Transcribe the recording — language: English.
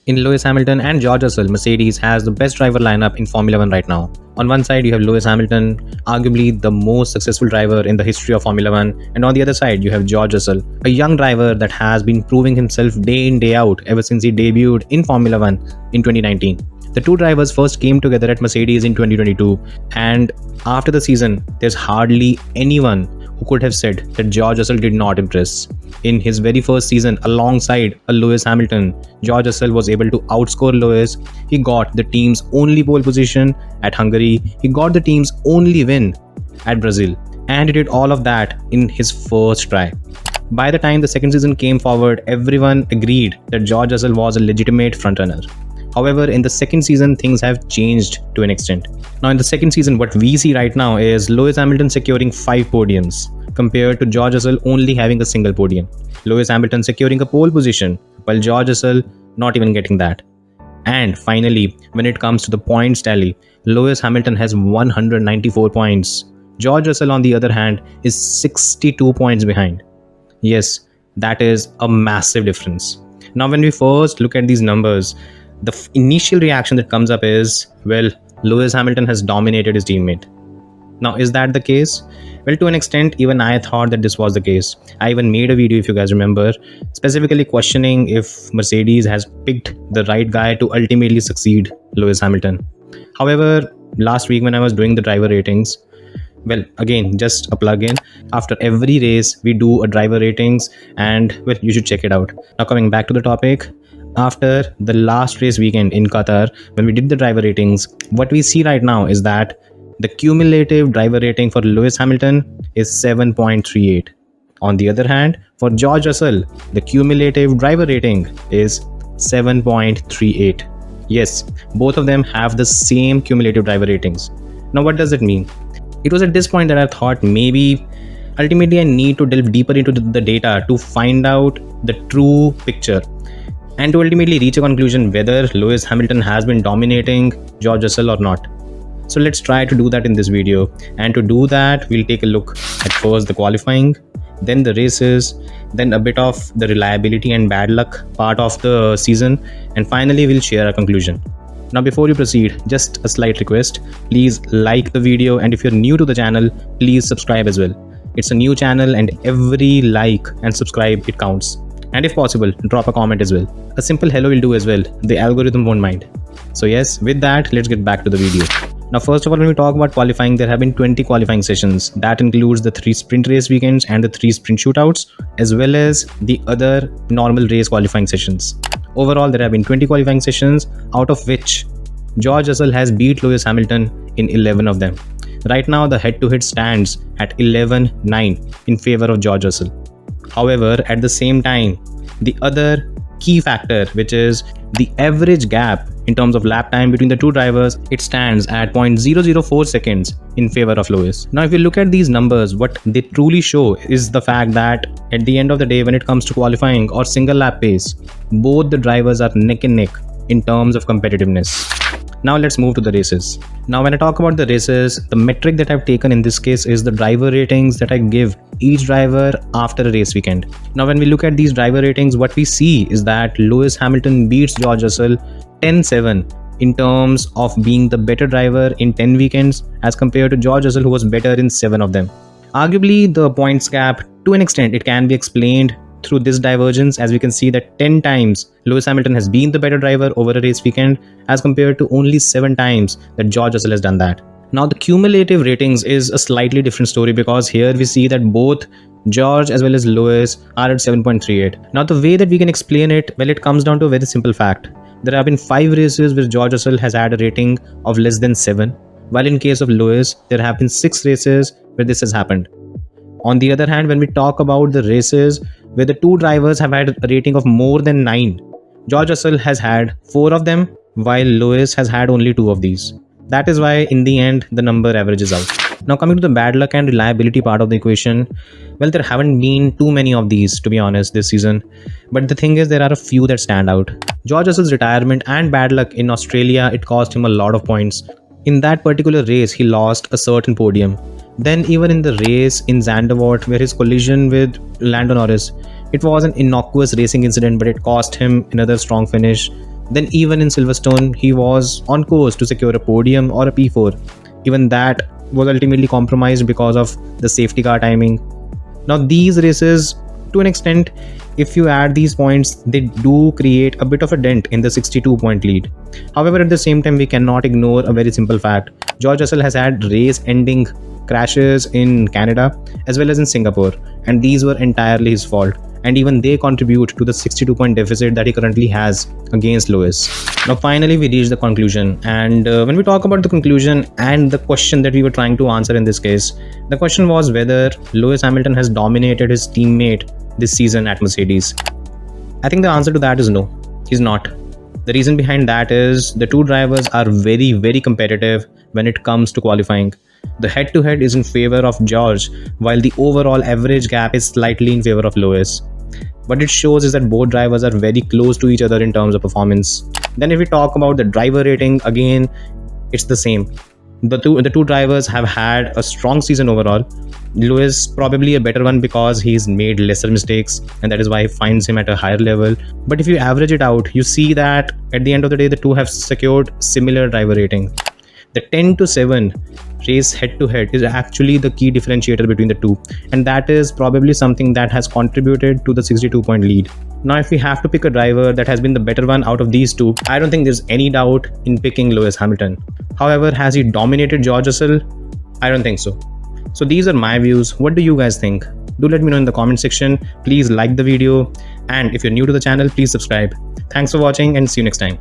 In Lewis Hamilton and George Russell, Mercedes has the best driver lineup in Formula One right now. On one side, you have Lewis Hamilton, arguably the most successful driver in the history of Formula One, and on the other side, you have George Russell, a young driver that has been proving himself day in, day out ever since he debuted in Formula One in 2019. The two drivers first came together at Mercedes in 2022, and after the season, there's hardly anyone who could have said that George Russell did not impress. In his very first season, alongside a Lewis Hamilton, George Russell was able to outscore Lewis. He got the team's only pole position at Hungary, he got the team's only win at Brazil, and he did all of that in his first try. By the time the second season came forward, everyone agreed that George Russell was a legitimate frontrunner. However, in the second season, things have changed to an extent. Now, in the second season, what we see right now is Lewis Hamilton securing 5 podiums, compared to George Russell only having a single podium. Lewis Hamilton securing a pole position, while George Russell not even getting that. And finally, when it comes to the points tally, Lewis Hamilton has 194 points. George Russell, on the other hand, is 62 points behind. Yes, that is a massive difference. Now, when we first look at these numbers, the initial reaction that comes up is, well, Lewis Hamilton has dominated his teammate. Now, is that the case? Well, to an extent, even I thought that this was the case. I even made a video, if you guys remember, specifically questioning if Mercedes has picked the right guy to ultimately succeed Lewis Hamilton. However, last week when I was doing the driver ratings, well, again, just a plug-in. After every race, we do a driver ratings, and well, you should check it out. Now, coming back to the topic, after the last race weekend in Qatar, when we did the driver ratings, what we see right now is that the cumulative driver rating for Lewis Hamilton is 7.38. On the other hand, for George Russell, the cumulative driver rating is 7.38. Yes, both of them have the same cumulative driver ratings. Now, what does it mean? It was at this point that I thought maybe ultimately I need to delve deeper into the data to find out the true picture, and to ultimately reach a conclusion whether Lewis Hamilton has been dominating George Russell or not. So let's try to do that in this video, and to do that we'll take a look at first the qualifying, then the races, then a bit of the reliability and bad luck part of the season, and finally we'll share a conclusion. Now, before you proceed, just a slight request, please like the video, and if you're new to the channel, please subscribe as well. It's a new channel and every like and subscribe, it counts. And if possible, drop a comment as well. A simple hello will do as well. The algorithm won't mind. So yes, with that, let's get back to the video. Now, first of all, when we talk about qualifying, there have been 20 qualifying sessions. That includes the 3 sprint race weekends and the 3 sprint shootouts, as well as the other normal race qualifying sessions. Overall, there have been 20 qualifying sessions, out of which George Russell has beat Lewis Hamilton in 11 of them. Right now, the head-to-head stands at 11-9 in favor of George Russell. However, at the same time, the other key factor, which is the average gap in terms of lap time between the two drivers, it stands at 0.004 seconds in favor of Lewis. Now, if you look at these numbers, what they truly show is the fact that at the end of the day, when it comes to qualifying or single lap pace, both the drivers are neck and neck in terms of competitiveness. Now let's move to the races. Now, when I talk about the races, the metric that I've taken in this case is the driver ratings that I give each driver after a race weekend. Now, when we look at these driver ratings, what we see is that Lewis Hamilton beats George Russell 10-7 in terms of being the better driver in 10 weekends as compared to George Russell, who was better in 7 of them. Arguably, the points gap, to an extent, it can be explained through this divergence, as we can see that 10 times Lewis Hamilton has been the better driver over a race weekend as compared to only 7 times that George Russell has done that. Now, the cumulative ratings is a slightly different story, because here we see that both George as well as Lewis are at 7.38. Now, the way that we can explain it, well, it comes down to a very simple fact. There have been 5 races where George Russell has had a rating of less than 7, while in case of Lewis, there have been 6 races where this has happened. On the other hand, when we talk about the races where the two drivers have had a rating of more than 9, George Russell has had 4 of them, while Lewis has had only 2 of these. That is why in the end the number averages out. Now, coming to the bad luck and reliability part of the equation, well, there haven't been too many of these, to be honest, this season. But the thing is, there are a few that stand out. George Russell's retirement and bad luck in Australia, it cost him a lot of points. In that particular race, he lost a certain podium. Then even in the race in Zandvoort, where his collision with Lando Norris, it was an innocuous racing incident, but it cost him another strong finish. Then even in Silverstone, he was on course to secure a podium or a P4. Even that was ultimately compromised because of the safety car timing. Now these races, to an extent, if you add these points, they do create a bit of a dent in the 62-point lead. However, at the same time, we cannot ignore a very simple fact. George Russell has had race-ending crashes in Canada as well as in Singapore, and these were entirely his fault. And even they contribute to the 62-point deficit that he currently has against Lewis. Now, finally, we reach the conclusion. And when we talk about the conclusion and the question that we were trying to answer in this case, the question was whether Lewis Hamilton has dominated his teammate this season at Mercedes. I think the answer to that is no, he's not. The reason behind that is the two drivers are very, very competitive when it comes to qualifying. The head-to-head is in favor of George, while the overall average gap is slightly in favor of Lewis. What it shows is that both drivers are very close to each other in terms of performance. Then if we talk about the driver rating, again, it's the same. The two drivers have had a strong season overall. Lewis probably a better one because he's made lesser mistakes, and that is why he finds him at a higher level. But if you average it out, you see that at the end of the day, the two have secured similar driver rating. The 10-7 race head-to-head is actually the key differentiator between the two, and that is probably something that has contributed to the 62-point lead. Now, if we have to pick a driver that has been the better one out of these two, I don't think there's any doubt in picking Lewis Hamilton. However, has he dominated George Russell? I don't think so. So these are my views. What do you guys think? Do let me know in the comment section. Please like the video, and if you're new to the channel, please subscribe. Thanks for watching and see you next time.